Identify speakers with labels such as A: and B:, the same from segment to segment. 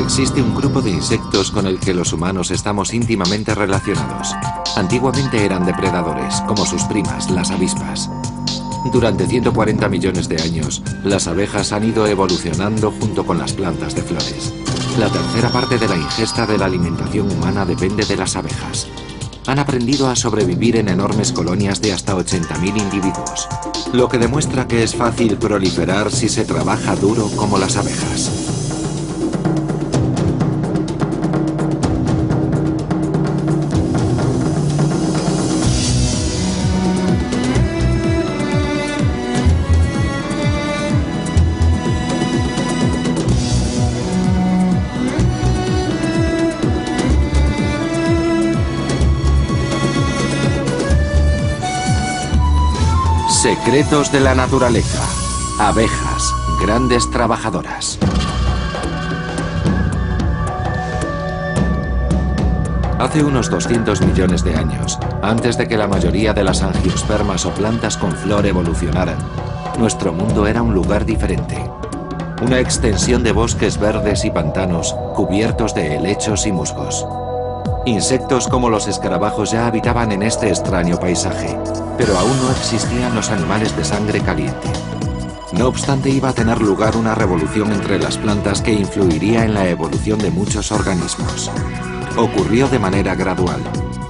A: Existe un grupo de insectos con el que los humanos estamos íntimamente relacionados. Antiguamente eran depredadores, como sus primas, las avispas. Durante 140 millones de años, las abejas han ido evolucionando junto con las plantas de flores. La tercera parte de la ingesta de la alimentación humana depende de las abejas. Han aprendido a sobrevivir en enormes colonias de hasta 80.000 individuos, lo que demuestra que es fácil proliferar si se trabaja duro como las abejas. Secretos de la naturaleza. Abejas, grandes trabajadoras. Hace unos 200 millones de años, antes de que la mayoría de las angiospermas o plantas con flor evolucionaran, nuestro mundo era un lugar diferente. Una extensión de bosques verdes y pantanos cubiertos de helechos y musgos. Insectos como los escarabajos ya habitaban en este extraño paisaje, pero aún no existían los animales de sangre caliente. No obstante, iba a tener lugar una revolución entre las plantas que influiría en la evolución de muchos organismos. Ocurrió de manera gradual.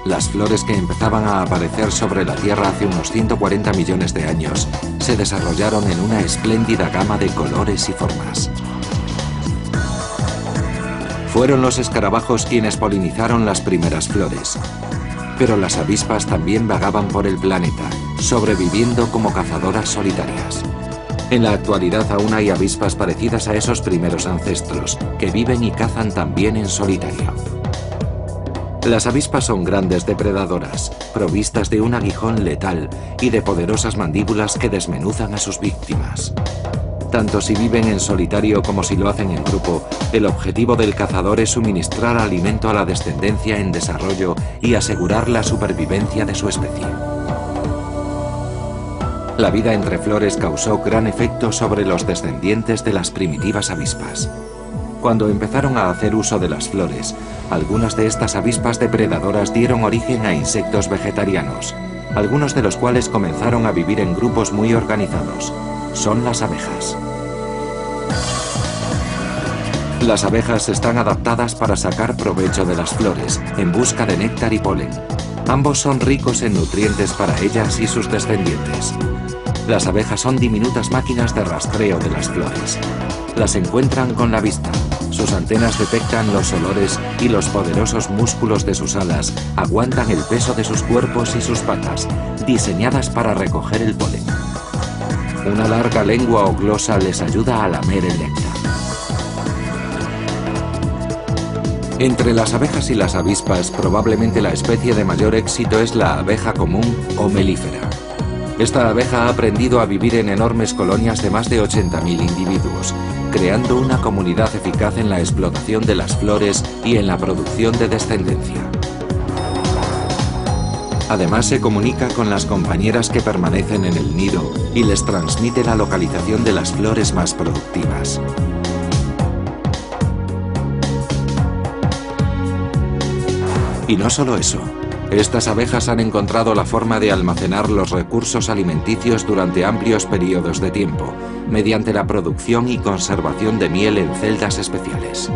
A: Las flores que empezaban a aparecer sobre la Tierra hace unos 140 millones de años se desarrollaron en una espléndida gama de colores y formas. Fueron los escarabajos quienes polinizaron las primeras flores. Pero las avispas también vagaban por el planeta, sobreviviendo como cazadoras solitarias. En la actualidad aún hay avispas parecidas a esos primeros ancestros, que viven y cazan también en solitario. Las avispas son grandes depredadoras, provistas de un aguijón letal y de poderosas mandíbulas que desmenuzan a sus víctimas. Tanto si viven en solitario como si lo hacen en grupo, el objetivo del cazador es suministrar alimento a la descendencia en desarrollo y asegurar la supervivencia de su especie. La vida entre flores causó gran efecto sobre los descendientes de las primitivas avispas. Cuando empezaron a hacer uso de las flores, algunas de estas avispas depredadoras dieron origen a insectos vegetarianos, algunos de los cuales comenzaron a vivir en grupos muy organizados. Son las abejas. Las abejas están adaptadas para sacar provecho de las flores, en busca de néctar y polen. Ambos son ricos en nutrientes para ellas y sus descendientes. Las abejas son diminutas máquinas de rastreo de las flores. Las encuentran con la vista. Sus antenas detectan los olores y los poderosos músculos de sus alas aguantan el peso de sus cuerpos y sus patas, diseñadas para recoger el polen. Una larga lengua o glosa les ayuda a lamer el néctar. Entre las abejas y las avispas, probablemente la especie de mayor éxito es la abeja común o melífera. Esta abeja ha aprendido a vivir en enormes colonias de más de 80.000 individuos, creando una comunidad eficaz en la explotación de las flores y en la producción de descendencia. Además, se comunica con las compañeras que permanecen en el nido y les transmite la localización de las flores más productivas. Y no solo eso. Estas abejas han encontrado la forma de almacenar los recursos alimenticios durante amplios periodos de tiempo, mediante la producción y conservación de miel en celdas especiales.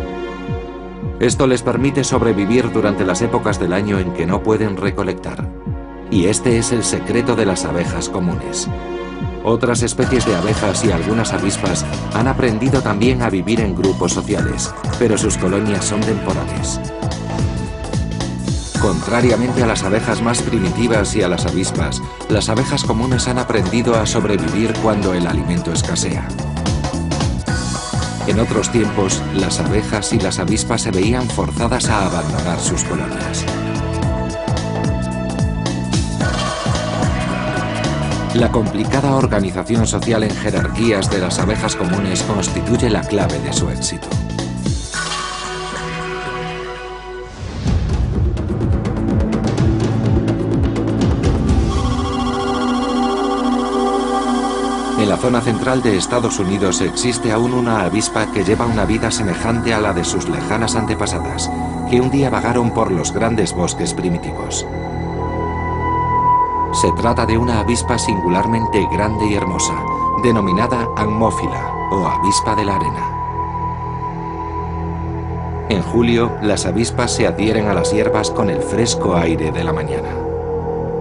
A: Esto les permite sobrevivir durante las épocas del año en que no pueden recolectar. Y este es el secreto de las abejas comunes. Otras especies de abejas y algunas avispas han aprendido también a vivir en grupos sociales, pero sus colonias son temporales. Contrariamente a las abejas más primitivas y a las avispas, las abejas comunes han aprendido a sobrevivir cuando el alimento escasea. En otros tiempos, las abejas y las avispas se veían forzadas a abandonar sus colonias. La complicada organización social en jerarquías de las abejas comunes constituye la clave de su éxito. En la zona central de Estados Unidos existe aún una avispa que lleva una vida semejante a la de sus lejanas antepasadas, que un día vagaron por los grandes bosques primitivos. Se trata de una avispa singularmente grande y hermosa, denominada Ammófila o avispa de la arena. En julio, las avispas se adhieren a las hierbas con el fresco aire de la mañana.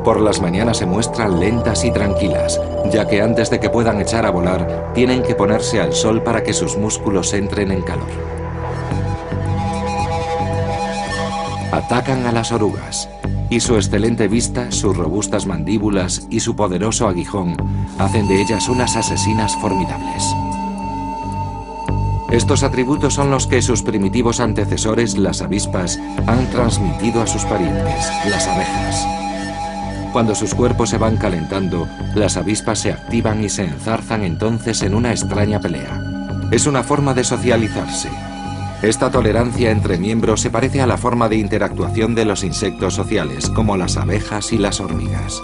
A: Por las mañanas se muestran lentas y tranquilas, ya que antes de que puedan echar a volar, tienen que ponerse al sol para que sus músculos entren en calor. Atacan a las orugas, y su excelente vista, sus robustas mandíbulas y su poderoso aguijón hacen de ellas unas asesinas formidables. Estos atributos son los que sus primitivos antecesores, las avispas, han transmitido a sus parientes, las abejas. Cuando sus cuerpos se van calentando, las avispas se activan y se enzarzan entonces en una extraña pelea. Es una forma de socializarse. Esta tolerancia entre miembros se parece a la forma de interactuación de los insectos sociales, como las abejas y las hormigas.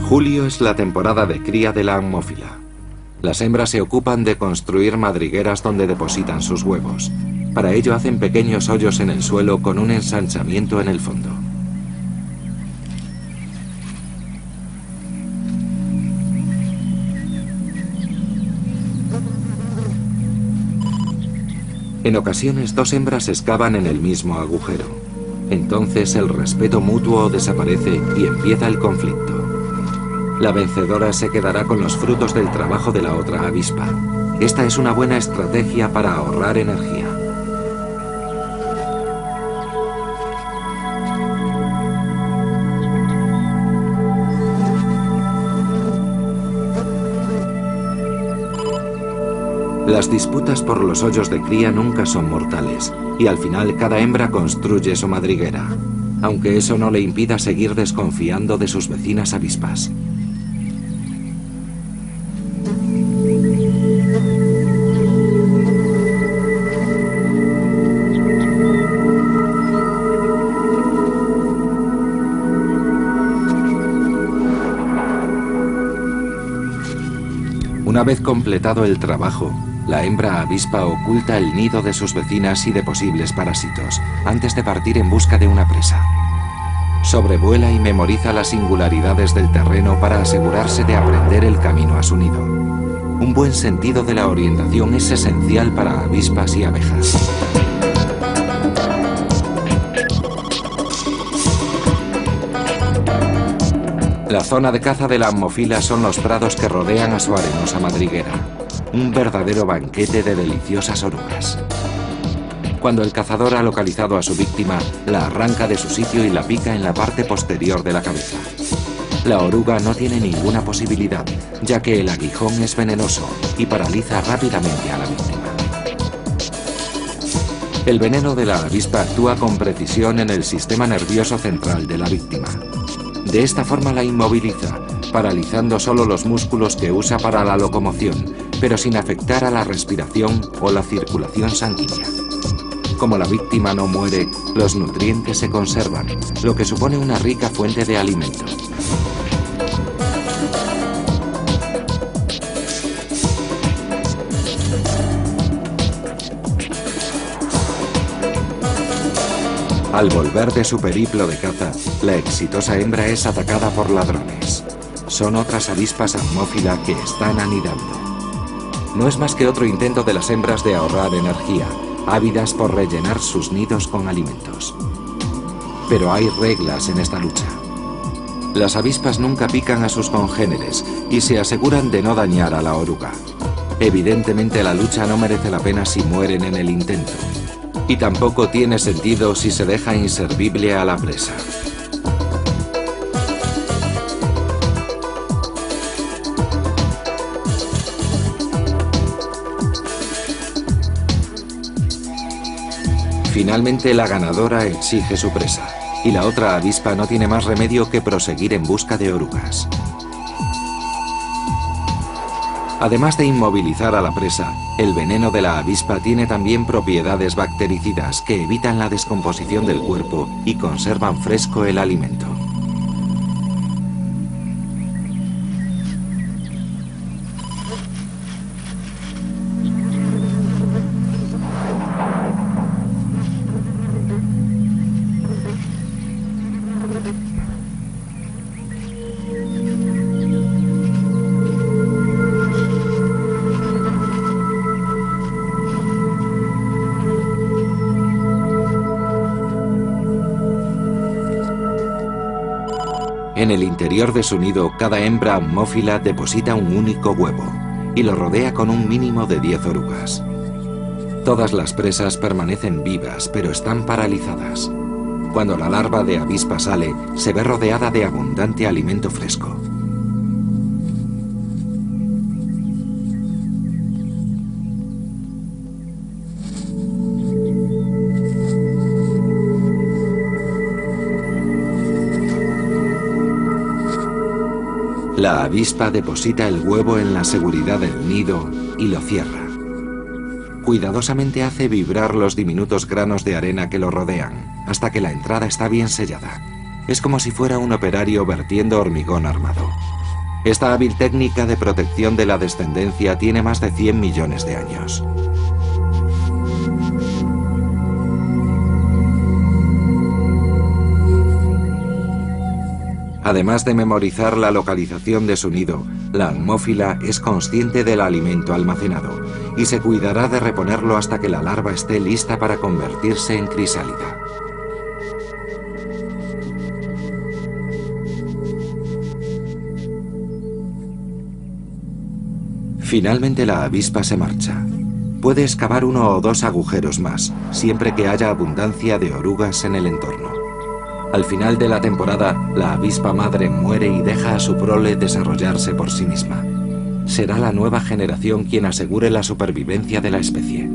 A: Julio es la temporada de cría de la Ammófila. Las hembras se ocupan de construir madrigueras donde depositan sus huevos. Para ello hacen pequeños hoyos en el suelo con un ensanchamiento en el fondo. En ocasiones, dos hembras excavan en el mismo agujero. Entonces el respeto mutuo desaparece y empieza el conflicto. La vencedora se quedará con los frutos del trabajo de la otra avispa. Esta es una buena estrategia para ahorrar energía. Las disputas por los hoyos de cría nunca son mortales, y al final cada hembra construye su madriguera, aunque eso no le impida seguir desconfiando de sus vecinas avispas. Una vez completado el trabajo, la hembra avispa oculta el nido de sus vecinas y de posibles parásitos, antes de partir en busca de una presa. Sobrevuela y memoriza las singularidades del terreno para asegurarse de aprender el camino a su nido. Un buen sentido de la orientación es esencial para avispas y abejas. La zona de caza de la Ammófila son los prados que rodean a su arenosa madriguera. Un verdadero banquete de deliciosas orugas. Cuando el cazador ha localizado a su víctima, la arranca de su sitio y la pica en la parte posterior de la cabeza. La oruga no tiene ninguna posibilidad, ya que el aguijón es venenoso y paraliza rápidamente a la víctima. El veneno de la avispa actúa con precisión en el sistema nervioso central de la víctima. De esta forma la inmoviliza, paralizando solo los músculos que usa para la locomoción, pero sin afectar a la respiración o la circulación sanguínea. Como la víctima no muere, los nutrientes se conservan, lo que supone una rica fuente de alimento. Al volver de su periplo de caza, la exitosa hembra es atacada por ladrones. Son otras avispas Ammófila que están anidando. No es más que otro intento de las hembras de ahorrar energía, ávidas por rellenar sus nidos con alimentos. Pero hay reglas en esta lucha. Las avispas nunca pican a sus congéneres y se aseguran de no dañar a la oruga. Evidentemente la lucha no merece la pena si mueren en el intento. Y tampoco tiene sentido si se deja inservible a la presa. Finalmente la ganadora exige su presa, y la otra avispa no tiene más remedio que proseguir en busca de orugas. Además de inmovilizar a la presa, el veneno de la avispa tiene también propiedades bactericidas que evitan la descomposición del cuerpo y conservan fresco el alimento. En el interior de su nido, cada hembra amófila deposita un único huevo y lo rodea con un mínimo de 10 orugas. Todas las presas permanecen vivas, pero están paralizadas. Cuando la larva de avispa sale, se ve rodeada de abundante alimento fresco. La avispa deposita el huevo en la seguridad del nido y lo cierra. Cuidadosamente hace vibrar los diminutos granos de arena que lo rodean, hasta que la entrada está bien sellada. Es como si fuera un operario vertiendo hormigón armado. Esta hábil técnica de protección de la descendencia tiene más de 100 millones de años. Además de memorizar la localización de su nido, la amófila es consciente del alimento almacenado y se cuidará de reponerlo hasta que la larva esté lista para convertirse en crisálida. Finalmente la avispa se marcha. Puede excavar 1 o 2 agujeros más, siempre que haya abundancia de orugas en el entorno. Al final de la temporada, la avispa madre muere y deja a su prole desarrollarse por sí misma. Será la nueva generación quien asegure la supervivencia de la especie.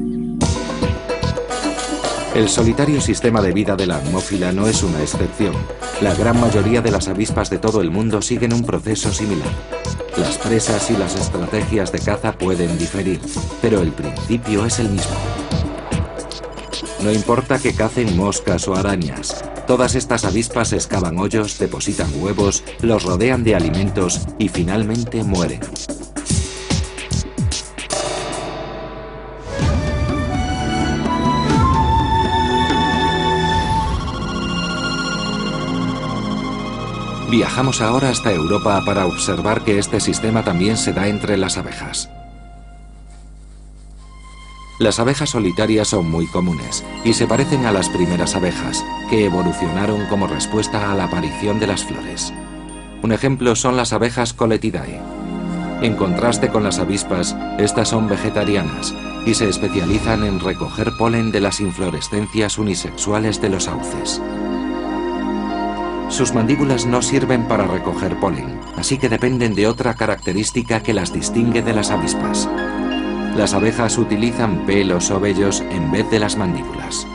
A: El solitario sistema de vida de la amófila no es una excepción. La gran mayoría de las avispas de todo el mundo siguen un proceso similar. Las presas y las estrategias de caza pueden diferir, pero el principio es el mismo. No importa que cacen moscas o arañas. Todas estas avispas excavan hoyos, depositan huevos, los rodean de alimentos y finalmente mueren. Viajamos ahora hasta Europa para observar que este sistema también se da entre las abejas. Las abejas solitarias son muy comunes y se parecen a las primeras abejas, que evolucionaron como respuesta a la aparición de las flores. Un ejemplo son las abejas Coletidae. En contraste con las avispas, estas son vegetarianas y se especializan en recoger polen de las inflorescencias unisexuales de los sauces. Sus mandíbulas no sirven para recoger polen, así que dependen de otra característica que las distingue de las avispas. Las abejas utilizan pelos o vellos en vez de las mandíbulas.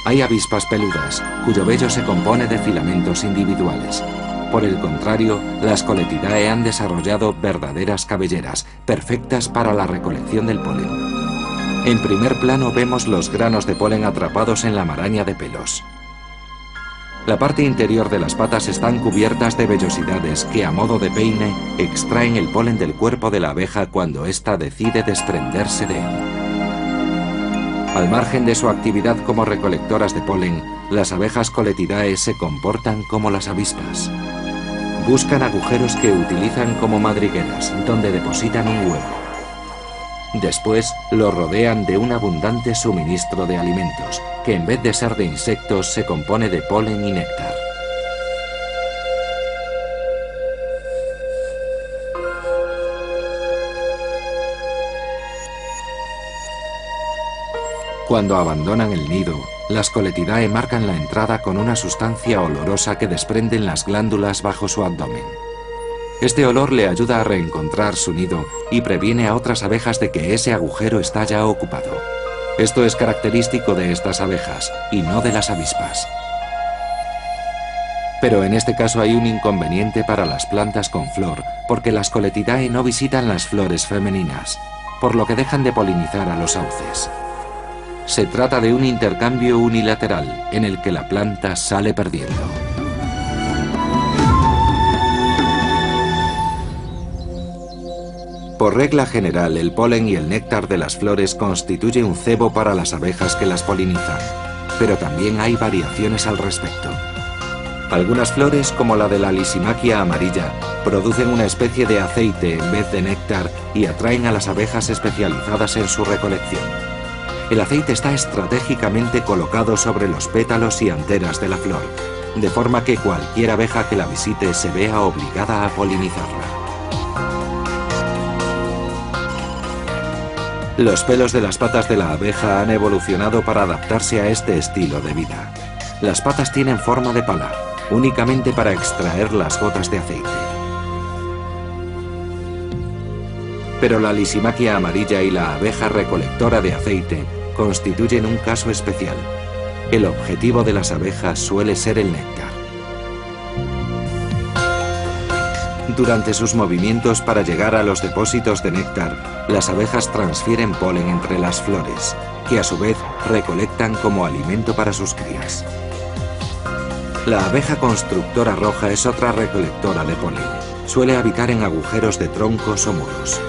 A: Hay avispas peludas, cuyo vello se compone de filamentos individuales. Por el contrario, las Coletidae han desarrollado verdaderas cabelleras, perfectas para la recolección del polen. En primer plano vemos los granos de polen atrapados en la maraña de pelos. La parte interior de las patas están cubiertas de vellosidades que, a modo de peine, extraen el polen del cuerpo de la abeja cuando ésta decide desprenderse de él. Al margen de su actividad como recolectoras de polen, las abejas Coletidae se comportan como las avispas. Buscan agujeros que utilizan como madrigueras, donde depositan un huevo. Después lo rodean de un abundante suministro de alimentos, que en vez de ser de insectos se compone de polen y néctar. Cuando abandonan el nido, las Coletidae marcan la entrada con una sustancia olorosa que desprenden las glándulas bajo su abdomen. Este olor le ayuda a reencontrar su nido y previene a otras abejas de que ese agujero está ya ocupado. Esto es característico de estas abejas y no de las avispas. Pero en este caso hay un inconveniente para las plantas con flor, porque las Coletidae no visitan las flores femeninas, por lo que dejan de polinizar a los sauces. Se trata de un intercambio unilateral en el que la planta sale perdiendo. Por regla general, el polen y el néctar de las flores constituye un cebo para las abejas que las polinizan, pero también hay variaciones al respecto. Algunas flores, como la de la Lysimachia amarilla, producen una especie de aceite en vez de néctar y atraen a las abejas especializadas en su recolección. El aceite está estratégicamente colocado sobre los pétalos y anteras de la flor, de forma que cualquier abeja que la visite se vea obligada a polinizarla. Los pelos de las patas de la abeja han evolucionado para adaptarse a este estilo de vida. Las patas tienen forma de pala, únicamente para extraer las gotas de aceite. Pero la Lysimachia amarilla y la abeja recolectora de aceite constituyen un caso especial. El objetivo de las abejas suele ser el néctar. Durante sus movimientos para llegar a los depósitos de néctar, las abejas transfieren polen entre las flores, que a su vez recolectan como alimento para sus crías. La abeja constructora roja es otra recolectora de polen. Suele habitar en agujeros de troncos o muros.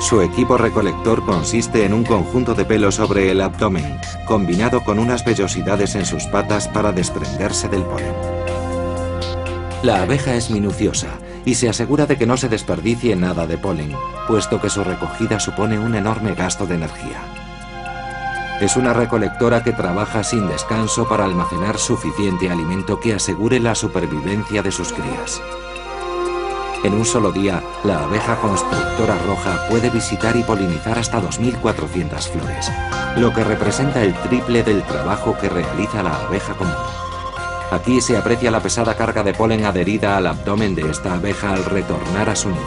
A: Su equipo recolector consiste en un conjunto de pelos sobre el abdomen, combinado con unas vellosidades en sus patas para desprenderse del polen. La abeja es minuciosa y se asegura de que no se desperdicie nada de polen, puesto que su recogida supone un enorme gasto de energía. Es una recolectora que trabaja sin descanso para almacenar suficiente alimento que asegure la supervivencia de sus crías. En un solo día, la abeja constructora roja puede visitar y polinizar hasta 2.400 flores, lo que representa el triple del trabajo que realiza la abeja común. Aquí se aprecia la pesada carga de polen adherida al abdomen de esta abeja al retornar a su nido.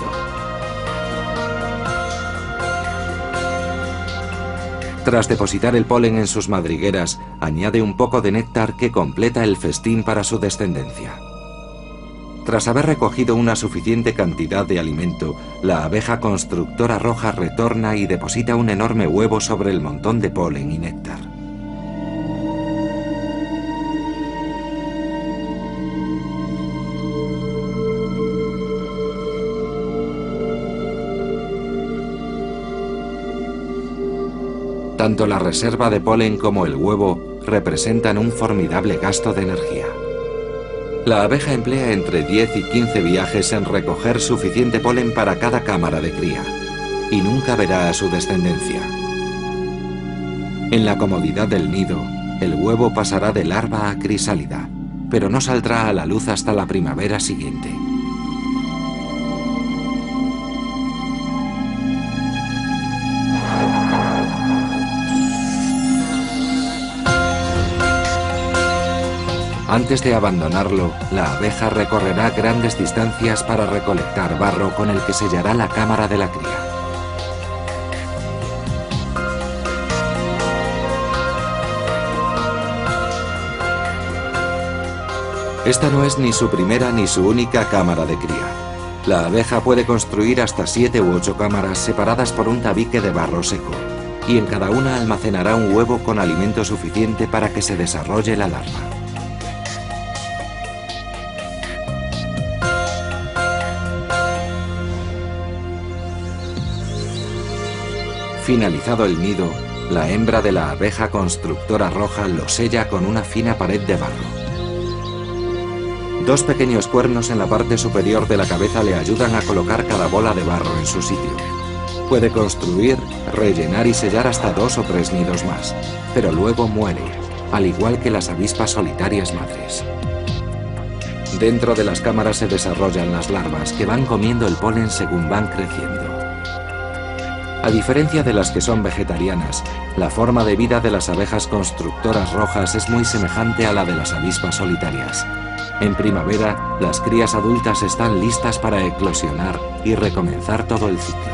A: Tras depositar el polen en sus madrigueras, añade un poco de néctar que completa el festín para su descendencia. Tras haber recogido una suficiente cantidad de alimento, la abeja constructora roja retorna y deposita un enorme huevo sobre el montón de polen y néctar. Tanto la reserva de polen como el huevo representan un formidable gasto de energía. La abeja emplea entre 10 y 15 viajes en recoger suficiente polen para cada cámara de cría, y nunca verá a su descendencia. En la comodidad del nido, el huevo pasará de larva a crisálida, pero no saldrá a la luz hasta la primavera siguiente. Antes de abandonarlo, la abeja recorrerá grandes distancias para recolectar barro con el que sellará la cámara de la cría. Esta no es ni su primera ni su única cámara de cría. La abeja puede construir hasta 7 u 8 cámaras separadas por un tabique de barro seco, y en cada una almacenará un huevo con alimento suficiente para que se desarrolle la larva. Finalizado el nido, la hembra de la abeja constructora roja lo sella con una fina pared de barro. 2 pequeños cuernos en la parte superior de la cabeza le ayudan a colocar cada bola de barro en su sitio. Puede construir, rellenar y sellar hasta 2 o 3 nidos más, pero luego muere, al igual que las avispas solitarias madres. Dentro de las cámaras se desarrollan las larvas, que van comiendo el polen según van creciendo. A diferencia de las que son vegetarianas, la forma de vida de las abejas constructoras rojas es muy semejante a la de las avispas solitarias. En primavera, las crías adultas están listas para eclosionar y recomenzar todo el ciclo.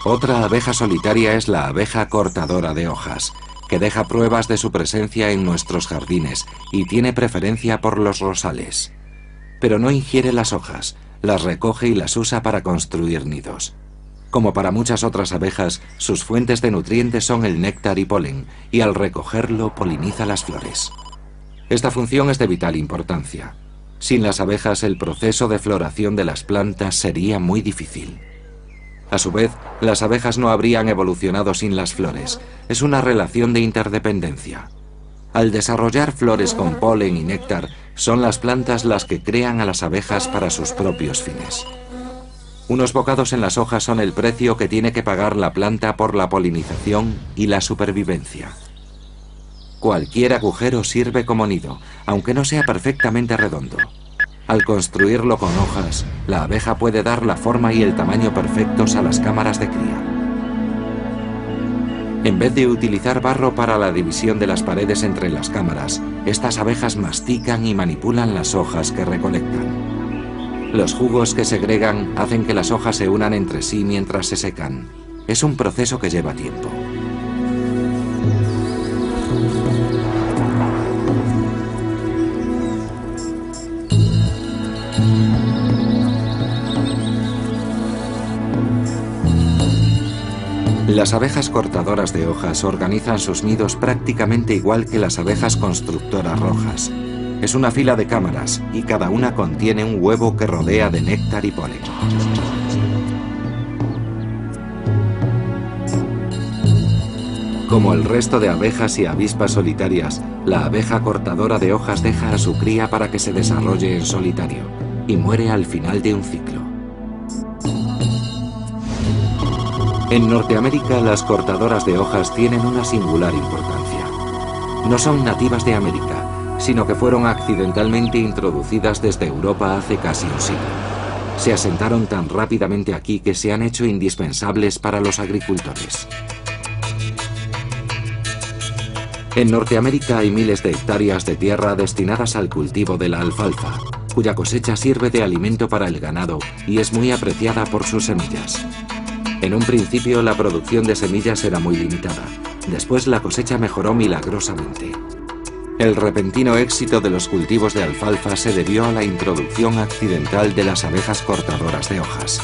A: Otra abeja solitaria es la abeja cortadora de hojas, que deja pruebas de su presencia en nuestros jardines y tiene preferencia por los rosales. Pero no ingiere las hojas, las recoge y las usa para construir nidos. Como para muchas otras abejas, sus fuentes de nutrientes son el néctar y polen, y al recogerlo poliniza las flores. Esta función es de vital importancia. Sin las abejas, el proceso de floración de las plantas sería muy difícil. A su vez, las abejas no habrían evolucionado sin las flores. Es una relación de interdependencia. Al desarrollar flores con polen y néctar, son las plantas las que crean a las abejas para sus propios fines. Unos bocados en las hojas son el precio que tiene que pagar la planta por la polinización y la supervivencia. Cualquier agujero sirve como nido, aunque no sea perfectamente redondo. Al construirlo con hojas, la abeja puede dar la forma y el tamaño perfectos a las cámaras de cría. En vez de utilizar barro para la división de las paredes entre las cámaras, estas abejas mastican y manipulan las hojas que recolectan. Los jugos que segregan hacen que las hojas se unan entre sí mientras se secan. Es un proceso que lleva tiempo. Las abejas cortadoras de hojas organizan sus nidos prácticamente igual que las abejas constructoras rojas. Es una fila de cámaras y cada una contiene un huevo que rodea de néctar y polen. Como el resto de abejas y avispas solitarias, la abeja cortadora de hojas deja a su cría para que se desarrolle en solitario y muere al final de un ciclo. En Norteamérica, las cortadoras de hojas tienen una singular importancia. No son nativas de América, sino que fueron accidentalmente introducidas desde Europa hace casi un siglo. Se asentaron tan rápidamente aquí que se han hecho indispensables para los agricultores. En Norteamérica hay miles de hectáreas de tierra destinadas al cultivo de la alfalfa, cuya cosecha sirve de alimento para el ganado y es muy apreciada por sus semillas. En un principio la producción de semillas era muy limitada. Después la cosecha mejoró milagrosamente. El repentino éxito de los cultivos de alfalfa se debió a la introducción accidental de las abejas cortadoras de hojas.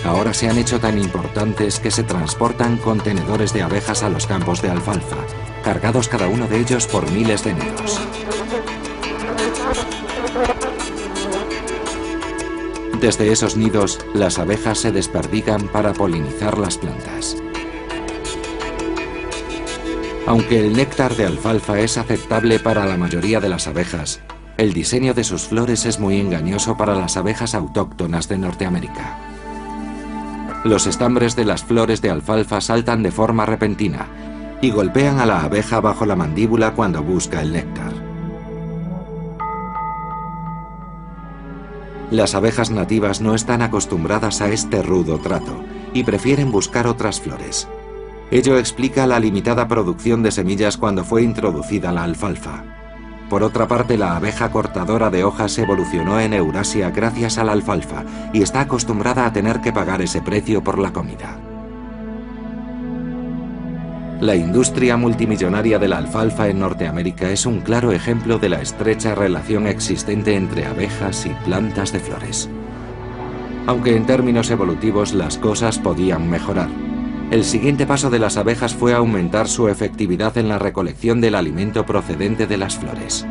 A: Ahora se han hecho tan importantes que se transportan contenedores de abejas a los campos de alfalfa, cargados cada uno de ellos por miles de nidos. Desde esos nidos, las abejas se desperdigan para polinizar las plantas. Aunque el néctar de alfalfa es aceptable para la mayoría de las abejas, el diseño de sus flores es muy engañoso para las abejas autóctonas de Norteamérica. Los estambres de las flores de alfalfa saltan de forma repentina y golpean a la abeja bajo la mandíbula cuando busca el néctar. Las abejas nativas no están acostumbradas a este rudo trato y prefieren buscar otras flores. Ello explica la limitada producción de semillas cuando fue introducida la alfalfa. Por otra parte, la abeja cortadora de hojas evolucionó en Eurasia gracias a la alfalfa y está acostumbrada a tener que pagar ese precio por la comida. La industria multimillonaria de la alfalfa en Norteamérica es un claro ejemplo de la estrecha relación existente entre abejas y plantas de flores. Aunque en términos evolutivos las cosas podían mejorar, el siguiente paso de las abejas fue aumentar su efectividad en la recolección del alimento procedente de las flores.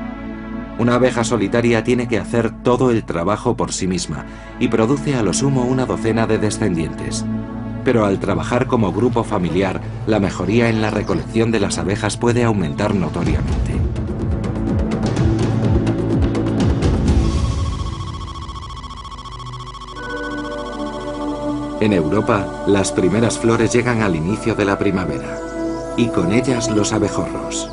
A: Una abeja solitaria tiene que hacer todo el trabajo por sí misma y produce a lo sumo una docena de descendientes. Pero al trabajar como grupo familiar, la mejoría en la recolección de las abejas puede aumentar notoriamente. En Europa, las primeras flores llegan al inicio de la primavera, y con ellas los abejorros.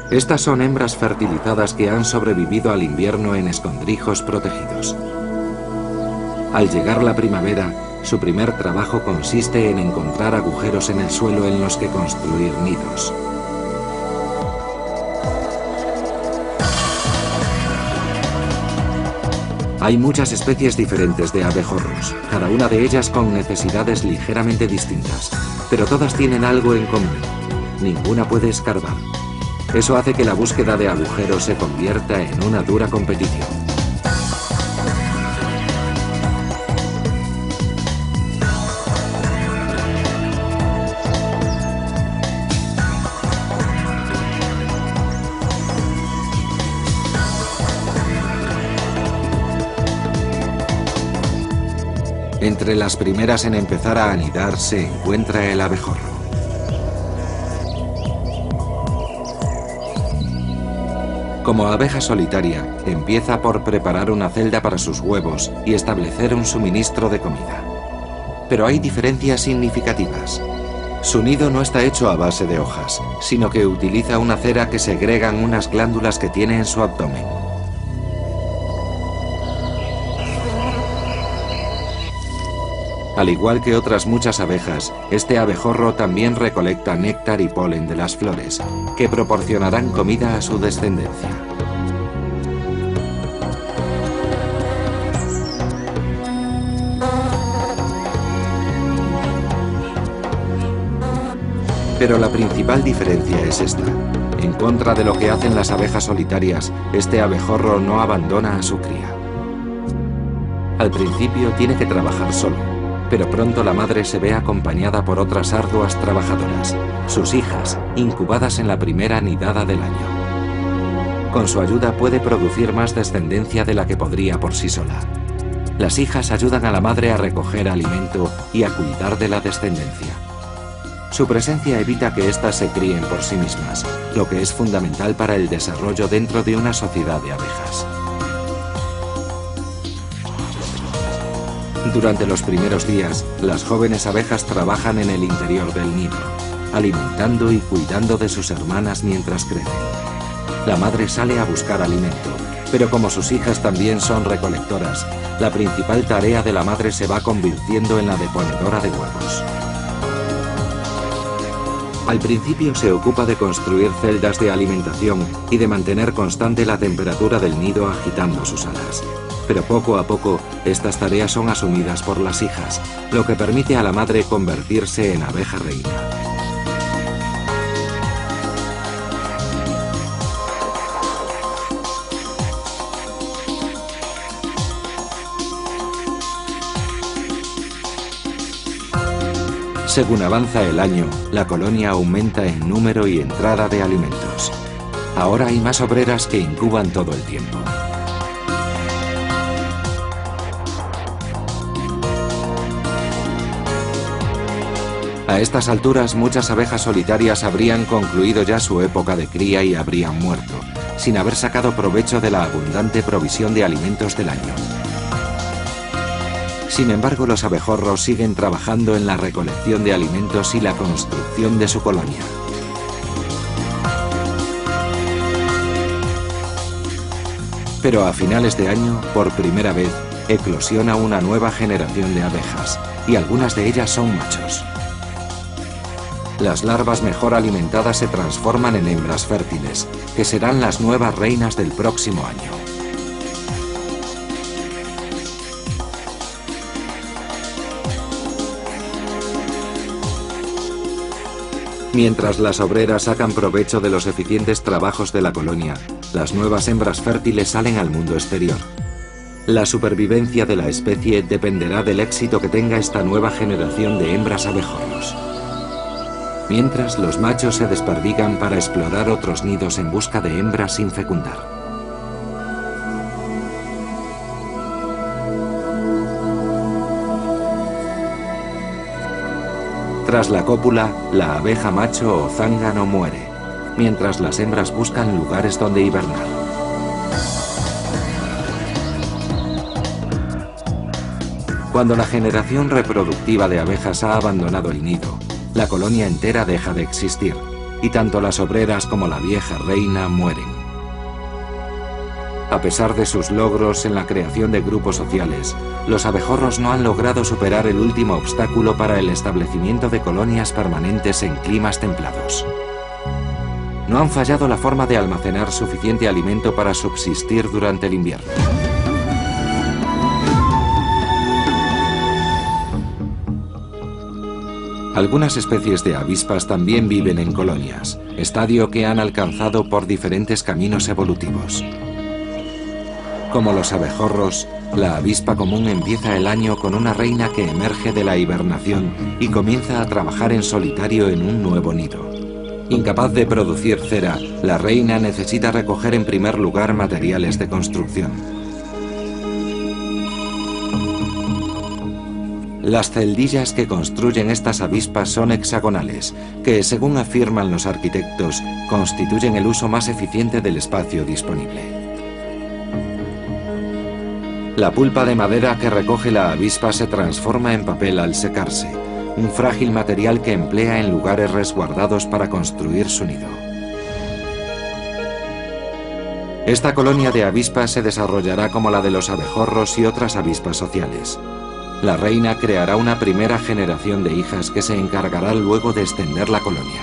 A: Estas son hembras fertilizadas que han sobrevivido al invierno en escondrijos protegidos. Al llegar la primavera, su primer trabajo consiste en encontrar agujeros en el suelo en los que construir nidos. Hay muchas especies diferentes de abejorros, cada una de ellas con necesidades ligeramente distintas, pero todas tienen algo en común. Ninguna puede escarbar. Eso hace que la búsqueda de agujeros se convierta en una dura competición. Entre las primeras en empezar a anidar se encuentra el abejorro. Como abeja solitaria, empieza por preparar una celda para sus huevos y establecer un suministro de comida. Pero hay diferencias significativas. Su nido no está hecho a base de hojas, sino que utiliza una cera que segregan unas glándulas que tiene en su abdomen. Al igual que otras muchas abejas, este abejorro también recolecta néctar y polen de las flores, que proporcionarán comida a su descendencia. Pero la principal diferencia es esta. En contra de lo que hacen las abejas solitarias, este abejorro no abandona a su cría. Al principio tiene que trabajar solo, pero pronto la madre se ve acompañada por otras arduas trabajadoras, sus hijas, incubadas en la primera nidada del año. Con su ayuda puede producir más descendencia de la que podría por sí sola. Las hijas ayudan a la madre a recoger alimento y a cuidar de la descendencia. Su presencia evita que éstas se críen por sí mismas, lo que es fundamental para el desarrollo dentro de una sociedad de abejas. Durante los primeros días, las jóvenes abejas trabajan en el interior del nido, alimentando y cuidando de sus hermanas mientras crecen. La madre sale a buscar alimento, pero como sus hijas también son recolectoras, la principal tarea de la madre se va convirtiendo en la de ponedora de huevos. Al principio se ocupa de construir celdas de alimentación y de mantener constante la temperatura del nido agitando sus alas. Pero poco a poco, estas tareas son asumidas por las hijas, lo que permite a la madre convertirse en abeja reina. Según avanza el año, la colonia aumenta en número y entrada de alimentos. Ahora hay más obreras que incuban todo el tiempo. A estas alturas, muchas abejas solitarias habrían concluido ya su época de cría y habrían muerto, sin haber sacado provecho de la abundante provisión de alimentos del año. Sin embargo, los abejorros siguen trabajando en la recolección de alimentos y la construcción de su colonia. Pero a finales de año, por primera vez, eclosiona una nueva generación de abejas, y algunas de ellas son machos. Las larvas mejor alimentadas se transforman en hembras fértiles, que serán las nuevas reinas del próximo año. Mientras las obreras sacan provecho de los eficientes trabajos de la colonia, las nuevas hembras fértiles salen al mundo exterior. La supervivencia de la especie dependerá del éxito que tenga esta nueva generación de hembras abejorros. Mientras, los machos se desperdigan para explorar otros nidos en busca de hembras sin fecundar. Tras la cópula, la abeja macho o zángano muere, mientras las hembras buscan lugares donde hibernar. Cuando la generación reproductiva de abejas ha abandonado el nido, la colonia entera deja de existir, y tanto las obreras como la vieja reina mueren. A pesar de sus logros en la creación de grupos sociales, los abejorros no han logrado superar el último obstáculo para el establecimiento de colonias permanentes en climas templados. No han fallado la forma de almacenar suficiente alimento para subsistir durante el invierno. Algunas especies de avispas también viven en colonias, estadio que han alcanzado por diferentes caminos evolutivos. Como los abejorros, la avispa común empieza el año con una reina que emerge de la hibernación y comienza a trabajar en solitario en un nuevo nido. Incapaz de producir cera, la reina necesita recoger en primer lugar materiales de construcción. Las celdillas que construyen estas avispas son hexagonales, que, según afirman los arquitectos, constituyen el uso más eficiente del espacio disponible. La pulpa de madera que recoge la avispa se transforma en papel al secarse, un frágil material que emplea en lugares resguardados para construir su nido. Esta colonia de avispas se desarrollará como la de los abejorros y otras avispas sociales. La reina creará una primera generación de hijas que se encargará luego de extender la colonia.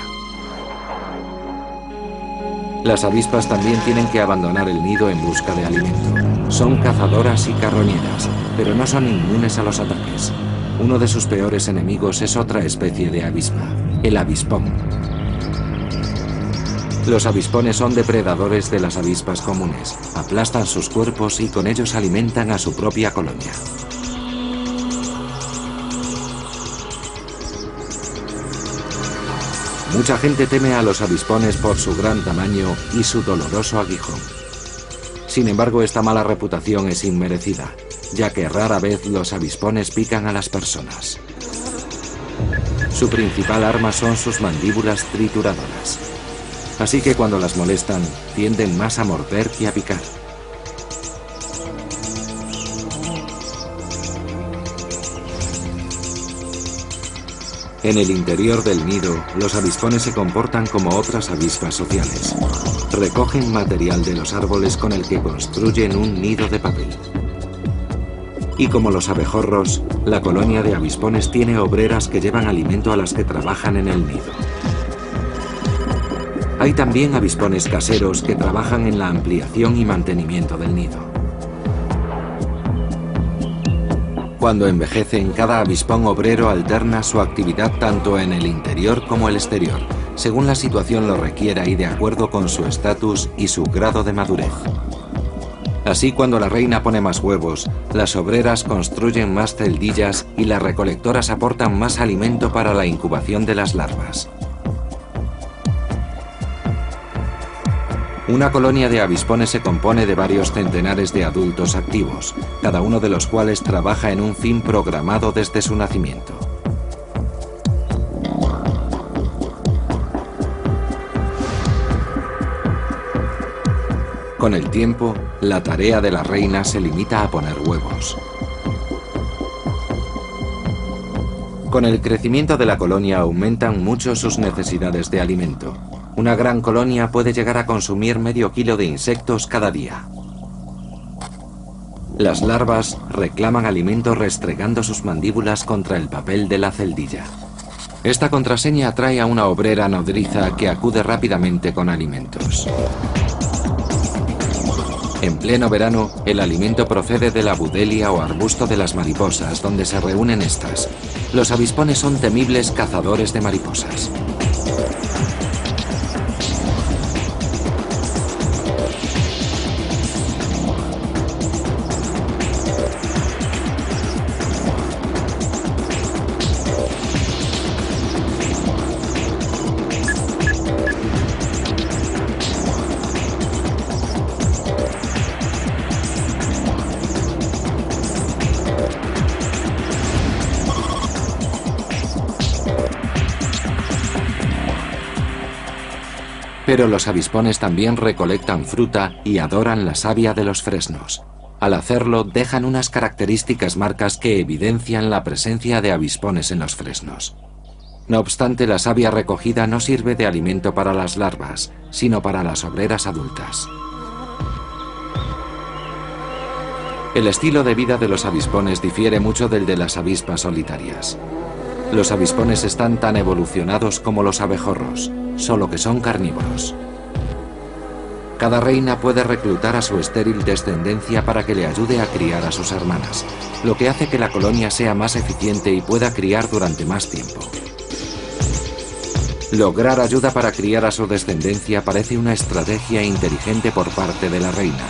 A: Las avispas también tienen que abandonar el nido en busca de alimento. Son cazadoras y carroñeras, pero no son inmunes a los ataques. Uno de sus peores enemigos es otra especie de avispa, el avispón. Los avispones son depredadores de las avispas comunes, aplastan sus cuerpos y con ellos alimentan a su propia colonia. Mucha gente teme a los avispones por su gran tamaño y su doloroso aguijón. Sin embargo, esta mala reputación es inmerecida, ya que rara vez los avispones pican a las personas. Su principal arma son sus mandíbulas trituradoras. Así que cuando las molestan, tienden más a morder que a picar. En el interior del nido, los avispones se comportan como otras avispas sociales. Recogen material de los árboles con el que construyen un nido de papel. Y como los abejorros, la colonia de avispones tiene obreras que llevan alimento a las que trabajan en el nido. Hay también avispones caseros que trabajan en la ampliación y mantenimiento del nido. Cuando envejecen, cada avispón obrero alterna su actividad tanto en el interior como el exterior, según la situación lo requiera y de acuerdo con su estatus y su grado de madurez. Así, cuando la reina pone más huevos, las obreras construyen más celdillas y las recolectoras aportan más alimento para la incubación de las larvas. Una colonia de avispones se compone de varios centenares de adultos activos, cada uno de los cuales trabaja en un fin programado desde su nacimiento. Con el tiempo, la tarea de la reina se limita a poner huevos. Con el crecimiento de la colonia aumentan mucho sus necesidades de alimento. Una gran colonia puede llegar a consumir medio kilo de insectos cada día. Las larvas reclaman alimento restregando sus mandíbulas contra el papel de la celdilla. Esta contraseña atrae a una obrera nodriza que acude rápidamente con alimentos. En pleno verano, el alimento procede de la budelia o arbusto de las mariposas, donde se reúnen estas. Los avispones son temibles cazadores de mariposas. Pero los avispones también recolectan fruta y adoran la savia de los fresnos. Al hacerlo, dejan unas características marcas que evidencian la presencia de avispones en los fresnos. No obstante, la savia recogida no sirve de alimento para las larvas, sino para las obreras adultas. El estilo de vida de los avispones difiere mucho del de las avispas solitarias. Los avispones están tan evolucionados como los abejorros, solo que son carnívoros. Cada reina puede reclutar a su estéril descendencia para que le ayude a criar a sus hermanas, lo que hace que la colonia sea más eficiente y pueda criar durante más tiempo. Lograr ayuda para criar a su descendencia parece una estrategia inteligente por parte de la reina.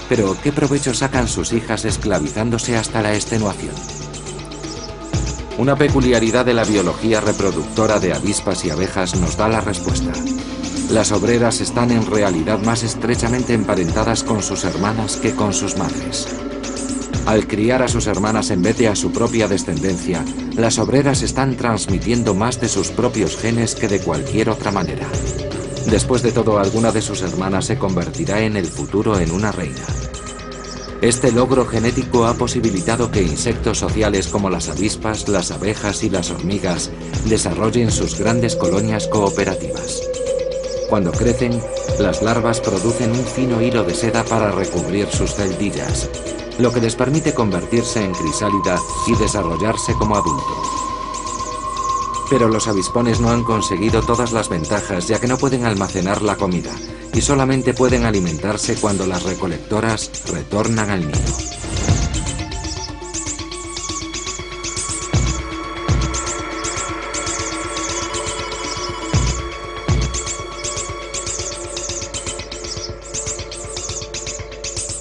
A: Pero, ¿qué provecho sacan sus hijas esclavizándose hasta la extenuación? Una peculiaridad de la biología reproductora de avispas y abejas nos da la respuesta. Las obreras están en realidad más estrechamente emparentadas con sus hermanas que con sus madres. Al criar a sus hermanas en vez de a su propia descendencia, las obreras están transmitiendo más de sus propios genes que de cualquier otra manera. Después de todo, alguna de sus hermanas se convertirá en el futuro en una reina. Este logro genético ha posibilitado que insectos sociales como las avispas, las abejas y las hormigas desarrollen sus grandes colonias cooperativas. Cuando crecen, las larvas producen un fino hilo de seda para recubrir sus celdillas, lo que les permite convertirse en crisálida y desarrollarse como adulto. Pero los avispones no han conseguido todas las ventajas, ya que no pueden almacenar la comida y solamente pueden alimentarse cuando las recolectoras retornan al nido.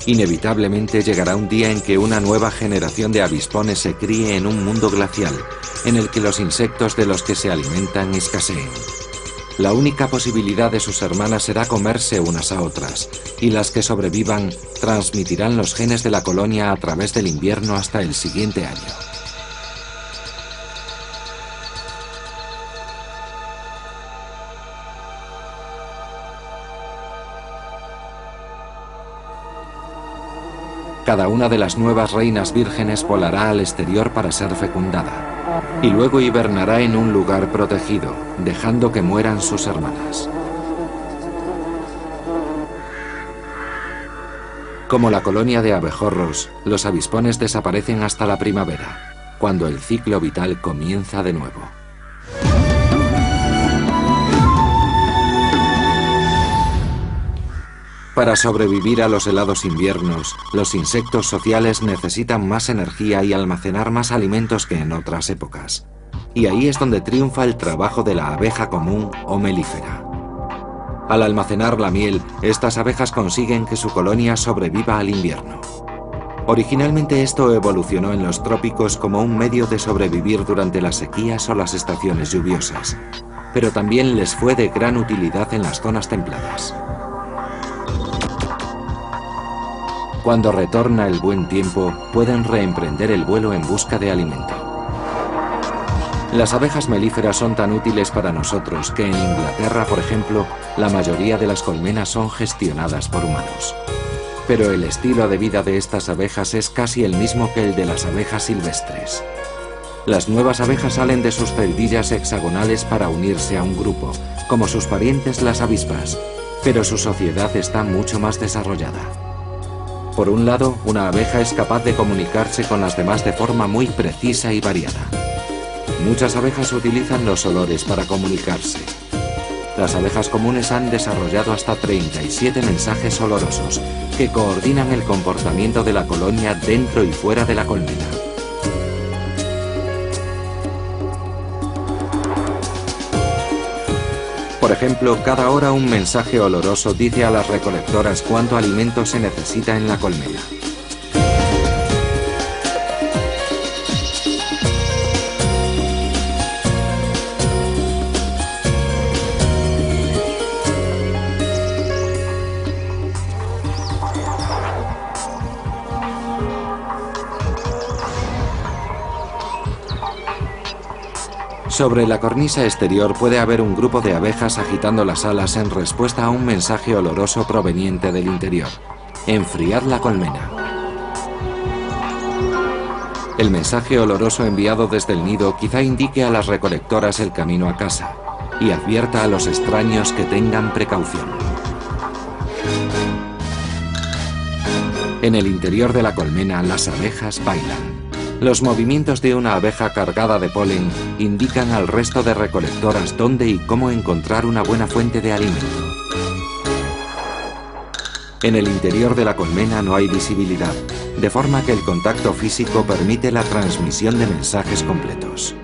A: Inevitablemente llegará un día en que una nueva generación de avispones se críe en un mundo glacial, en el que los insectos de los que se alimentan escaseen. La única posibilidad de sus hermanas será comerse unas a otras, y las que sobrevivan transmitirán los genes de la colonia a través del invierno hasta el siguiente año. Cada una de las nuevas reinas vírgenes volará al exterior para ser fecundada, y luego hibernará en un lugar protegido, dejando que mueran sus hermanas. Como la colonia de abejorros, los avispones desaparecen hasta la primavera, cuando el ciclo vital comienza de nuevo. Para sobrevivir a los helados inviernos, los insectos sociales necesitan más energía y almacenar más alimentos que en otras épocas. Y ahí es donde triunfa el trabajo de la abeja común o melífera. Al almacenar la miel, estas abejas consiguen que su colonia sobreviva al invierno. Originalmente esto evolucionó en los trópicos como un medio de sobrevivir durante las sequías o las estaciones lluviosas, pero también les fue de gran utilidad en las zonas templadas. Cuando retorna el buen tiempo, pueden reemprender el vuelo en busca de alimento. Las abejas melíferas son tan útiles para nosotros que en Inglaterra, por ejemplo, la mayoría de las colmenas son gestionadas por humanos. Pero el estilo de vida de estas abejas es casi el mismo que el de las abejas silvestres. Las nuevas abejas salen de sus celdillas hexagonales para unirse a un grupo, como sus parientes las avispas, pero su sociedad está mucho más desarrollada. Por un lado, una abeja es capaz de comunicarse con las demás de forma muy precisa y variada. Muchas abejas utilizan los olores para comunicarse. Las abejas comunes han desarrollado hasta 37 mensajes olorosos que coordinan el comportamiento de la colonia dentro y fuera de la colmena. Por ejemplo, cada hora un mensaje oloroso dice a las recolectoras cuánto alimento se necesita en la colmena. Sobre la cornisa exterior puede haber un grupo de abejas agitando las alas en respuesta a un mensaje oloroso proveniente del interior. Enfriad la colmena. El mensaje oloroso enviado desde el nido quizá indique a las recolectoras el camino a casa y advierta a los extraños que tengan precaución. En el interior de la colmena las abejas bailan. Los movimientos de una abeja cargada de polen indican al resto de recolectoras dónde y cómo encontrar una buena fuente de alimento. En el interior de la colmena no hay visibilidad, de forma que el contacto físico permite la transmisión de mensajes completos.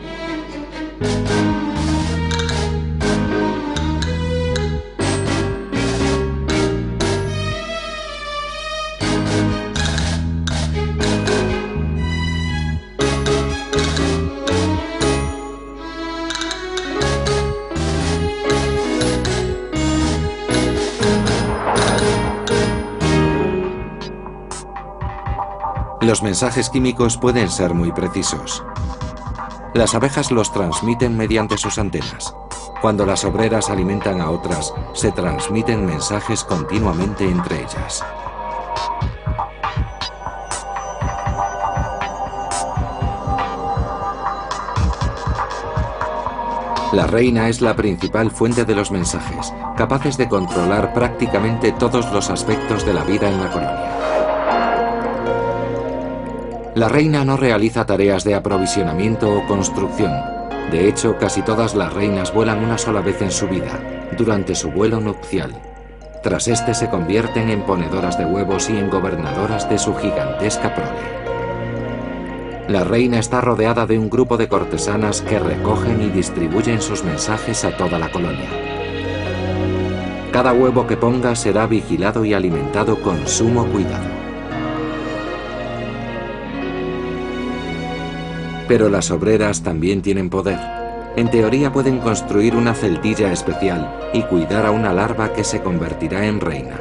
A: Los mensajes químicos pueden ser muy precisos. Las abejas los transmiten mediante sus antenas. Cuando las obreras alimentan a otras, se transmiten mensajes continuamente entre ellas. La reina es la principal fuente de los mensajes, capaces de controlar prácticamente todos los aspectos de la vida en la colonia. La reina no realiza tareas de aprovisionamiento o construcción. De hecho, casi todas las reinas vuelan una sola vez en su vida, durante su vuelo nupcial. Tras este se convierten en ponedoras de huevos y en gobernadoras de su gigantesca prole. La reina está rodeada de un grupo de cortesanas que recogen y distribuyen sus mensajes a toda la colonia. Cada huevo que ponga será vigilado y alimentado con sumo cuidado. Pero las obreras también tienen poder. En teoría pueden construir una celdilla especial y cuidar a una larva que se convertirá en reina.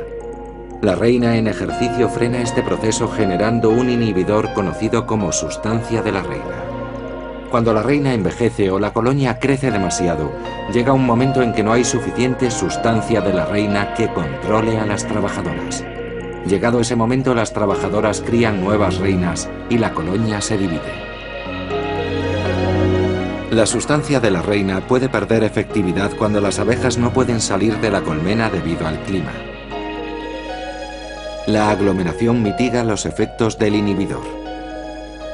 A: La reina en ejercicio frena este proceso generando un inhibidor conocido como sustancia de la reina. Cuando la reina envejece o la colonia crece demasiado, llega un momento en que no hay suficiente sustancia de la reina que controle a las trabajadoras. Llegado ese momento, las trabajadoras crían nuevas reinas y la colonia se divide. La sustancia de la reina puede perder efectividad cuando las abejas no pueden salir de la colmena debido al clima. La aglomeración mitiga los efectos del inhibidor.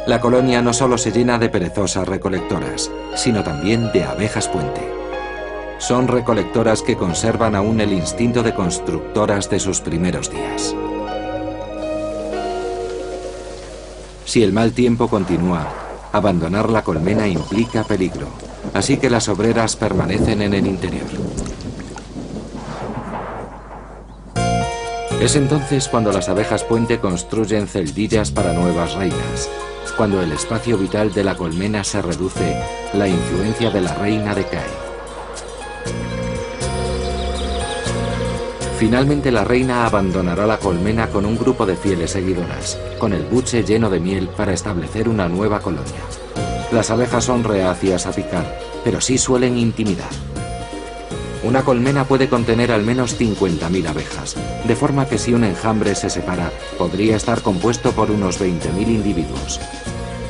A: La colonia no solo se llena de perezosas recolectoras, sino también de abejas puente. Son recolectoras que conservan aún el instinto de constructoras de sus primeros días. Si el mal tiempo continúa, abandonar la colmena implica peligro, así que las obreras permanecen en el interior. Es entonces cuando las abejas puente construyen celdillas para nuevas reinas. Cuando el espacio vital de la colmena se reduce, la influencia de la reina decae. Finalmente la reina abandonará la colmena con un grupo de fieles seguidoras, con el buche lleno de miel para establecer una nueva colonia. Las abejas son reacias a picar, pero sí suelen intimidar. Una colmena puede contener al menos 50.000 abejas, de forma que si un enjambre se separa, podría estar compuesto por unos 20.000 individuos.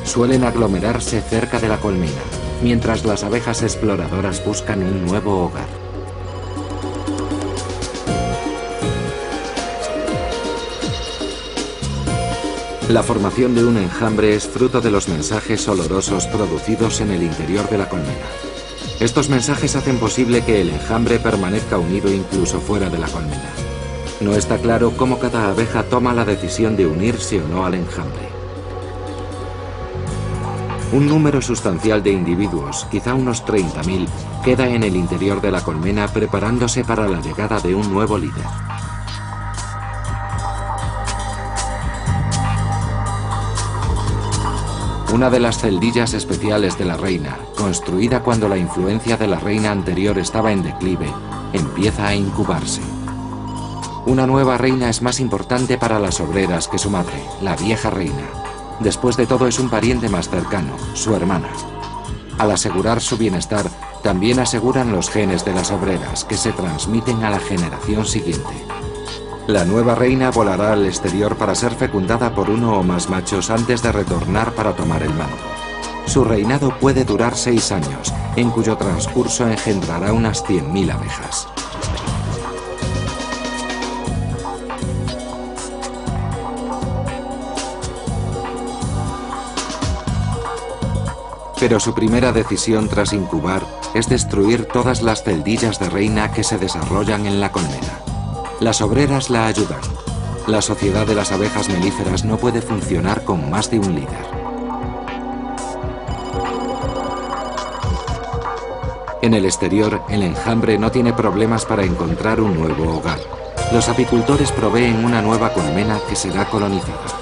A: Suelen aglomerarse cerca de la colmena, mientras las abejas exploradoras buscan un nuevo hogar. La formación de un enjambre es fruto de los mensajes olorosos producidos en el interior de la colmena. Estos mensajes hacen posible que el enjambre permanezca unido incluso fuera de la colmena. No está claro cómo cada abeja toma la decisión de unirse o no al enjambre. Un número sustancial de individuos, quizá unos 30.000, queda en el interior de la colmena preparándose para la llegada de un nuevo líder. Una de las celdillas especiales de la reina, construida cuando la influencia de la reina anterior estaba en declive, empieza a incubarse. Una nueva reina es más importante para las obreras que su madre, la vieja reina. Después de todo es un pariente más cercano, su hermana. Al asegurar su bienestar, también aseguran los genes de las obreras, que se transmiten a la generación siguiente. La nueva reina volará al exterior para ser fecundada por uno o más machos antes de retornar para tomar el mando. Su reinado puede durar 6 años, en cuyo transcurso engendrará unas 100.000 abejas. Pero su primera decisión tras incubar es destruir todas las celdillas de reina que se desarrollan en la colmena. Las obreras la ayudan. La sociedad de las abejas melíferas no puede funcionar con más de un líder. En el exterior, el enjambre no tiene problemas para encontrar un nuevo hogar. Los apicultores proveen una nueva colmena que será colonizada.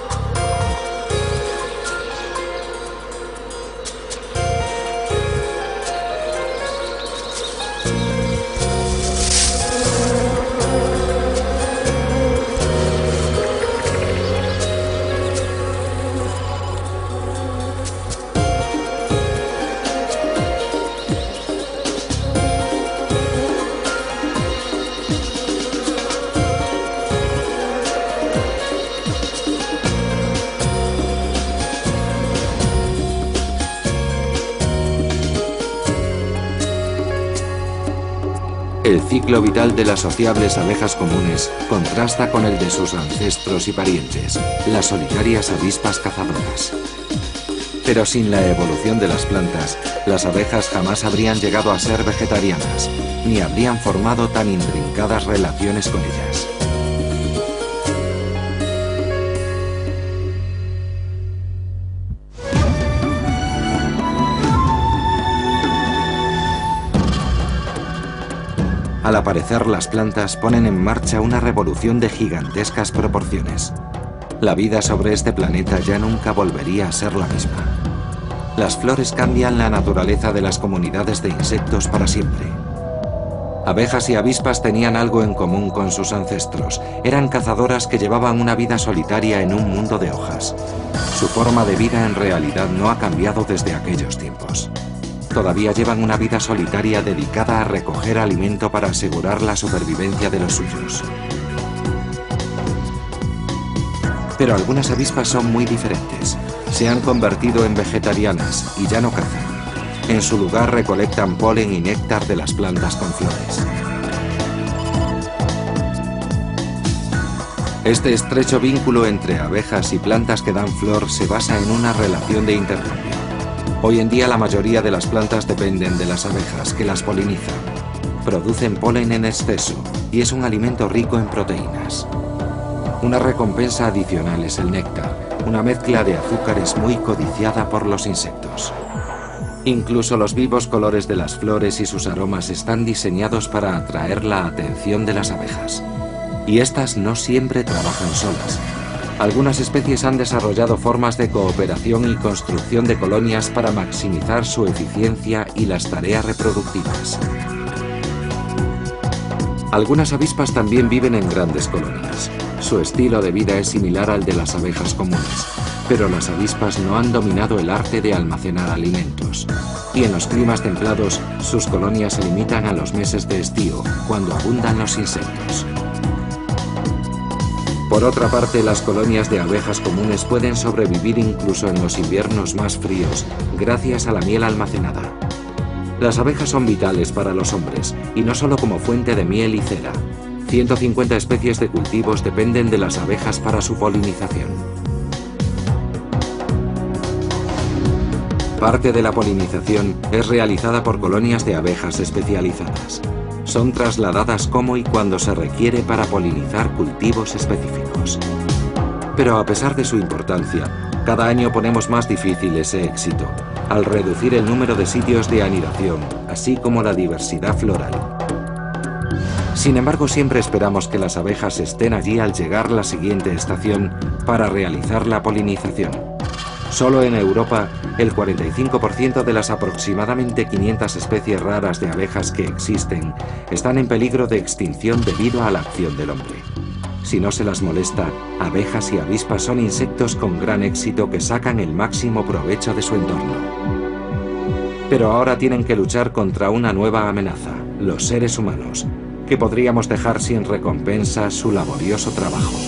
A: El ciclo vital de las sociables abejas comunes contrasta con el de sus ancestros y parientes, las solitarias avispas cazadoras. Pero sin la evolución de las plantas, las abejas jamás habrían llegado a ser vegetarianas, ni habrían formado tan intrincadas relaciones con ellas. Al aparecer las plantas ponen en marcha una revolución de gigantescas proporciones. La vida sobre este planeta ya nunca volvería a ser la misma. Las flores cambian la naturaleza de las comunidades de insectos para siempre. Abejas y avispas tenían algo en común con sus ancestros. Eran cazadoras que llevaban una vida solitaria en un mundo de hojas. Su forma de vida en realidad no ha cambiado desde aquellos tiempos. Todavía llevan una vida solitaria dedicada a recoger alimento para asegurar la supervivencia de los suyos. Pero algunas avispas son muy diferentes. Se han convertido en vegetarianas y ya no cazan. En su lugar recolectan polen y néctar de las plantas con flores. Este estrecho vínculo entre abejas y plantas que dan flor se basa en una relación de intercambio. Hoy en día la mayoría de las plantas dependen de las abejas que las polinizan. Producen polen en exceso y es un alimento rico en proteínas. Una recompensa adicional es el néctar, una mezcla de azúcares muy codiciada por los insectos. Incluso los vivos colores de las flores y sus aromas están diseñados para atraer la atención de las abejas. Y estas no siempre trabajan solas. Algunas especies han desarrollado formas de cooperación y construcción de colonias para maximizar su eficiencia y las tareas reproductivas. Algunas avispas también viven en grandes colonias. Su estilo de vida es similar al de las abejas comunes, pero las avispas no han dominado el arte de almacenar alimentos. Y en los climas templados, sus colonias se limitan a los meses de estío, cuando abundan los insectos. Por otra parte, las colonias de abejas comunes pueden sobrevivir incluso en los inviernos más fríos, gracias a la miel almacenada. Las abejas son vitales para los hombres, y no solo como fuente de miel y cera. 150 especies de cultivos dependen de las abejas para su polinización. Parte de la polinización es realizada por colonias de abejas especializadas. Son trasladadas como y cuando se requiere para polinizar cultivos específicos. Pero a pesar de su importancia, cada año ponemos más difícil ese éxito, al reducir el número de sitios de anidación, así como la diversidad floral. Sin embargo, siempre esperamos que las abejas estén allí al llegar la siguiente estación para realizar la polinización. Solo en Europa, el 45% de las aproximadamente 500 especies raras de abejas que existen están en peligro de extinción debido a la acción del hombre. Si no se las molesta, abejas y avispas son insectos con gran éxito que sacan el máximo provecho de su entorno. Pero ahora tienen que luchar contra una nueva amenaza, los seres humanos, que podríamos dejar sin recompensa su laborioso trabajo.